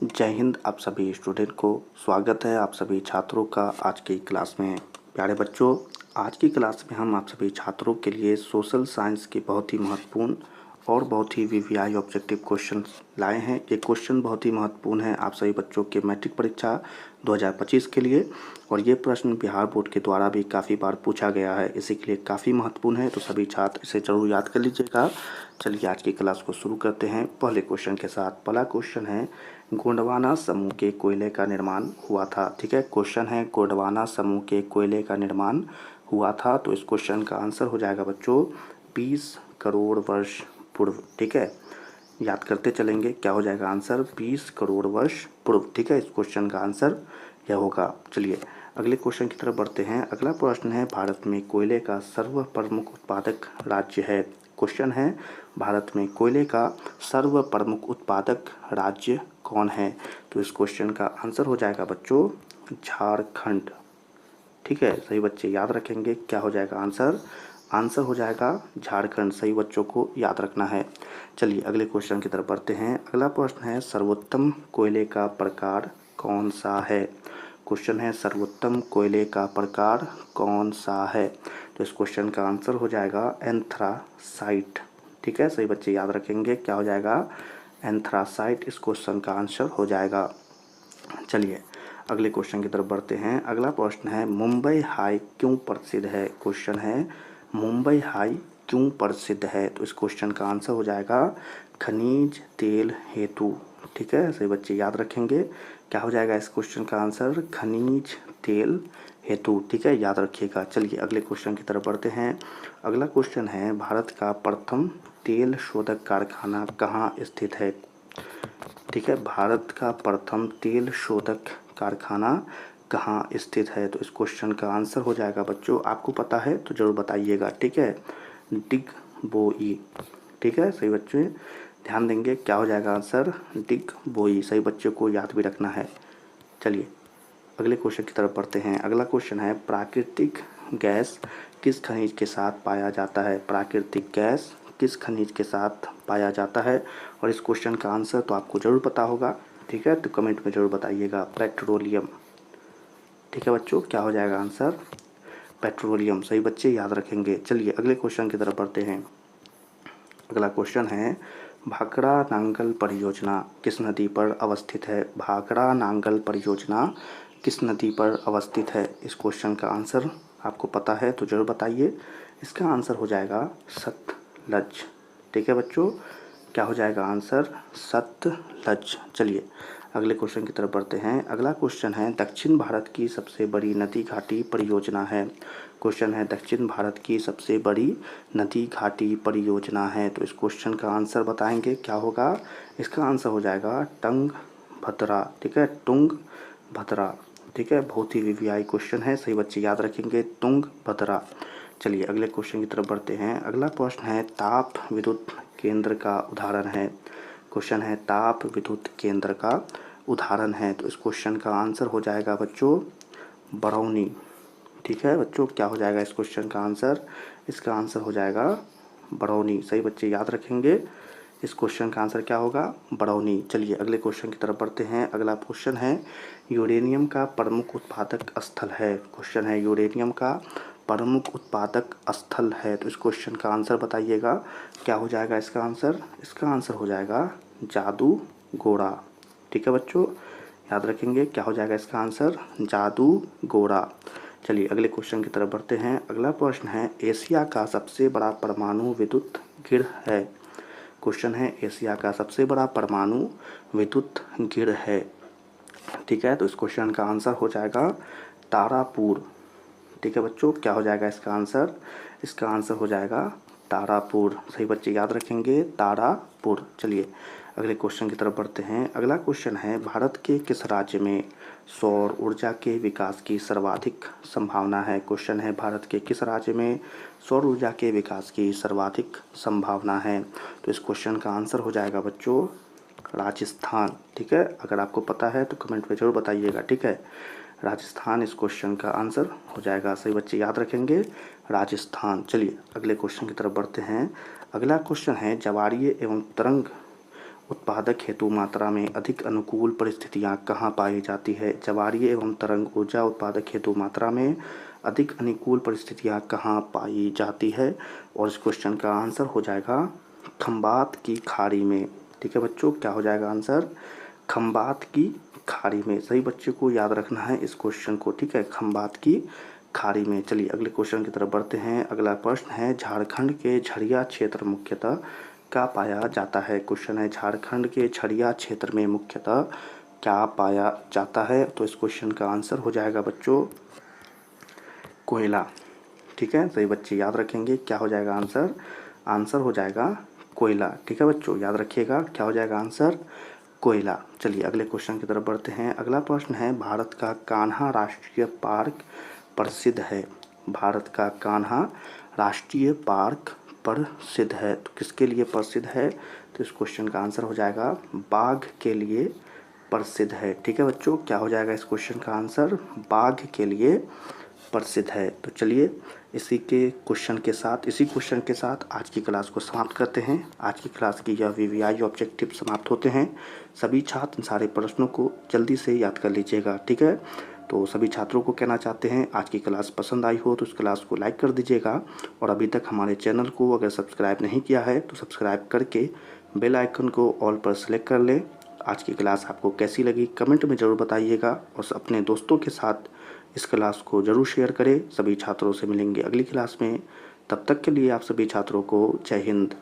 जय हिंद। आप सभी स्टूडेंट को स्वागत है आप सभी छात्रों का आज की क्लास में। प्यारे बच्चों, आज की क्लास में हम आप सभी छात्रों के लिए सोशल साइंस के बहुत ही महत्वपूर्ण और बहुत ही वीवीआई ऑब्जेक्टिव क्वेश्चन लाए हैं। ये क्वेश्चन बहुत ही महत्वपूर्ण है आप सभी बच्चों के मैट्रिक परीक्षा 2025 के लिए, और ये प्रश्न बिहार बोर्ड के द्वारा भी काफ़ी बार पूछा गया है, इसी के लिए काफ़ी महत्वपूर्ण है। तो सभी छात्र इसे जरूर याद कर लीजिएगा। चलिए आज की क्लास को शुरू करते हैं पहले क्वेश्चन के साथ। पहला क्वेश्चन है, गोंडवाना समूह के कोयले का निर्माण हुआ था। ठीक है, क्वेश्चन है गोंडवाना समूह के कोयले का निर्माण हुआ था। तो इस क्वेश्चन का आंसर हो जाएगा बच्चों 20 करोड़ वर्ष पूर्व। ठीक है, याद करते चलेंगे, क्या हो जाएगा आंसर 20 करोड़ वर्ष पूर्व। ठीक है, इस क्वेश्चन का आंसर यह होगा। चलिए अगले क्वेश्चन की तरफ बढ़ते हैं। अगला प्रश्न है, भारत में कोयले का सर्व प्रमुख उत्पादक राज्य है। क्वेश्चन है, भारत में कोयले का सर्व प्रमुख उत्पादक राज्य कौन है। तो इस क्वेश्चन का आंसर हो जाएगा बच्चों झारखंड। ठीक है, सही बच्चे याद रखेंगे, क्या हो जाएगा आंसर आंसर हो जाएगा झारखंड। सही बच्चों को याद रखना है। चलिए अगले क्वेश्चन की तरफ बढ़ते हैं। अगला प्रश्न है, सर्वोत्तम कोयले का प्रकार कौन सा है। क्वेश्चन है, सर्वोत्तम कोयले का प्रकार कौन सा है। तो इस क्वेश्चन का आंसर हो जाएगा एंथ्रासाइट। ठीक है, सही बच्चे याद रखेंगे, क्या हो जाएगा एंथ्रासाइट। इस क्वेश्चन का आंसर हो जाएगा। चलिए अगले क्वेश्चन की तरफ बढ़ते हैं। अगला प्रश्न है, मुंबई हाई क्यों प्रसिद्ध है। क्वेश्चन है, मुंबई हाई क्यों प्रसिद्ध है। तो इस क्वेश्चन का आंसर हो जाएगा खनिज तेल हेतु। ठीक है, सही बच्चे याद रखेंगे, क्या हो जाएगा इस क्वेश्चन का आंसर खनिज तेल हेतु। ठीक है, याद रखिएगा। चलिए अगले क्वेश्चन की तरफ बढ़ते हैं। अगला क्वेश्चन है, भारत का प्रथम तेल शोधक कारखाना कहाँ स्थित है। ठीक है, भारत का प्रथम तेल शोधक कारखाना कहाँ स्थित है। तो इस क्वेश्चन का आंसर हो जाएगा बच्चों, आपको पता है तो जरूर बताइएगा। ठीक है, डिगबोई। ठीक है, सही बच्चे ध्यान देंगे, क्या हो जाएगा आंसर डिगबोई। सही बच्चों को याद भी रखना है। चलिए अगले क्वेश्चन की तरफ बढ़ते हैं। अगला क्वेश्चन है, प्राकृतिक गैस किस खनिज के साथ पाया जाता है। प्राकृतिक गैस किस खनिज के साथ पाया जाता है। और इस क्वेश्चन का आंसर तो आपको ज़रूर पता होगा। ठीक है, तो कमेंट में ज़रूर बताइएगा, पेट्रोलियम। ठीक है बच्चों, क्या हो जाएगा आंसर पेट्रोलियम। सही बच्चे याद रखेंगे। चलिए अगले क्वेश्चन की तरफ बढ़ते हैं। अगला क्वेश्चन है, भाखड़ा नांगल परियोजना किस नदी पर अवस्थित है। भाखड़ा नांगल परियोजना किस नदी पर अवस्थित है। इस क्वेश्चन का आंसर आपको पता है तो ज़रूर बताइए। इसका आंसर हो जाएगा सतलज। ठीक है बच्चों, क्या हो जाएगा आंसर सतलज। चलिए अगले क्वेश्चन की तरफ बढ़ते हैं। अगला क्वेश्चन है, दक्षिण भारत की सबसे बड़ी नदी घाटी परियोजना है। क्वेश्चन है, दक्षिण भारत की सबसे बड़ी नदी घाटी परियोजना है। तो इस क्वेश्चन का आंसर बताएंगे, क्या होगा इसका आंसर हो जाएगा टंगभद्रा। ठीक है, तुंगभद्रा। ठीक है, बहुत ही वीवीआई क्वेश्चन है, सही बच्चे याद रखेंगे तुंगभद्रा। चलिए अगले क्वेश्चन की तरफ बढ़ते हैं। अगला प्रश्न है, ताप विद्युत केंद्र का उदाहरण है। क्वेश्चन है, ताप विद्युत केंद्र का उदाहरण है। तो इस क्वेश्चन का आंसर हो जाएगा बच्चों बरौनी। ठीक है बच्चों, क्या हो जाएगा इस क्वेश्चन का आंसर इसका आंसर हो जाएगा बरौनी। सही बच्चे याद रखेंगे, इस क्वेश्चन का आंसर क्या होगा बरौनी। चलिए अगले क्वेश्चन की तरफ बढ़ते हैं। अगला क्वेश्चन है, यूरेनियम का प्रमुख उत्पादक स्थल है। क्वेश्चन है, यूरेनियम का प्रमुख उत्पादक स्थल है। तो इस क्वेश्चन का आंसर बताइएगा, क्या हो जाएगा इसका आंसर हो जाएगा जादूगोड़ा। ठीक है बच्चों, याद रखेंगे, क्या हो जाएगा इसका आंसर जादूगोड़ा। चलिए अगले क्वेश्चन की तरफ बढ़ते हैं। अगला प्रश्न है, एशिया का सबसे बड़ा परमाणु विद्युत गिर है। क्वेश्चन है, एशिया का सबसे बड़ा परमाणु विद्युत गिर है। ठीक है, तो इस क्वेश्चन का आंसर हो जाएगा तारापुर। ठीक है बच्चों, क्या हो जाएगा इसका आंसर हो जाएगा तारापुर। सही बच्चे याद रखेंगे तारापुर। चलिए अगले क्वेश्चन की तरफ बढ़ते हैं। अगला क्वेश्चन है, भारत के किस राज्य में सौर ऊर्जा के विकास की सर्वाधिक संभावना है। क्वेश्चन है, भारत के किस राज्य में सौर ऊर्जा के विकास की सर्वाधिक संभावना है। तो इस क्वेश्चन का आंसर हो जाएगा बच्चों राजस्थान। ठीक है, अगर आपको पता है तो कमेंट में ज़रूर बताइएगा। ठीक है, राजस्थान इस क्वेश्चन का आंसर हो जाएगा। सही बच्चे याद रखेंगे राजस्थान। चलिए अगले क्वेश्चन की तरफ बढ़ते हैं। अगला क्वेश्चन है, ज्वारीय एवं तरंग उत्पादक हेतु मात्रा में अधिक अनुकूल परिस्थितियां कहाँ पाई जाती है? ज्वारीय एवं तरंग ऊर्जा उत्पादक हेतु मात्रा में अधिक अनुकूल परिस्थितियां कहाँ पाई जाती है? और इस क्वेश्चन का आंसर हो जाएगा खंबात की खाड़ी में। ठीक है बच्चों, क्या हो जाएगा आंसर? खंबात की खाड़ी में। सही बच्चे को याद रखना है इस क्वेश्चन को। ठीक है, खंबात की खाड़ी में। चलिए अगले क्वेश्चन की तरफ बढ़ते हैं। अगला प्रश्न है, झारखंड के झरिया क्षेत्र मुख्यतः क्या पाया जाता है? क्वेश्चन है, झारखंड के झरिया क्षेत्र में मुख्यतः क्या पाया जाता है? तो इस क्वेश्चन का आंसर हो जाएगा बच्चों कोयला। ठीक है, सही बच्चे याद रखेंगे, क्या हो जाएगा आंसर? आंसर हो जाएगा कोयला। ठीक है बच्चों, याद रखिएगा, क्या हो जाएगा आंसर? कोयला। चलिए अगले क्वेश्चन की तरफ बढ़ते हैं। अगला प्रश्न है, भारत का कान्हा राष्ट्रीय पार्क प्रसिद्ध है? भारत का कान्हा राष्ट्रीय पार्क प्रसिद्ध है, तो किसके लिए प्रसिद्ध है? तो इस क्वेश्चन का आंसर हो जाएगा बाघ के लिए प्रसिद्ध है। ठीक है बच्चों, क्या हो जाएगा इस क्वेश्चन का आंसर? बाघ के लिए प्रसिद्ध है। तो चलिए इसी क्वेश्चन के साथ आज की क्लास को समाप्त करते हैं। आज की क्लास की यह वीवीआई ऑब्जेक्टिव समाप्त होते हैं। सभी छात्र इन सारे प्रश्नों को जल्दी से याद कर लीजिएगा। ठीक है, तो सभी छात्रों को कहना चाहते हैं, आज की क्लास पसंद आई हो तो इस क्लास को लाइक कर दीजिएगा, और अभी तक हमारे चैनल को अगर सब्सक्राइब नहीं किया है तो सब्सक्राइब करके बेल आइकन को ऑल पर सेलेक्ट कर लें। आज की क्लास आपको कैसी लगी कमेंट में ज़रूर बताइएगा, और अपने दोस्तों के साथ इस क्लास को ज़रूर शेयर करें। सभी छात्रों से मिलेंगे अगली क्लास में। तब तक के लिए आप सभी छात्रों को जय हिंद।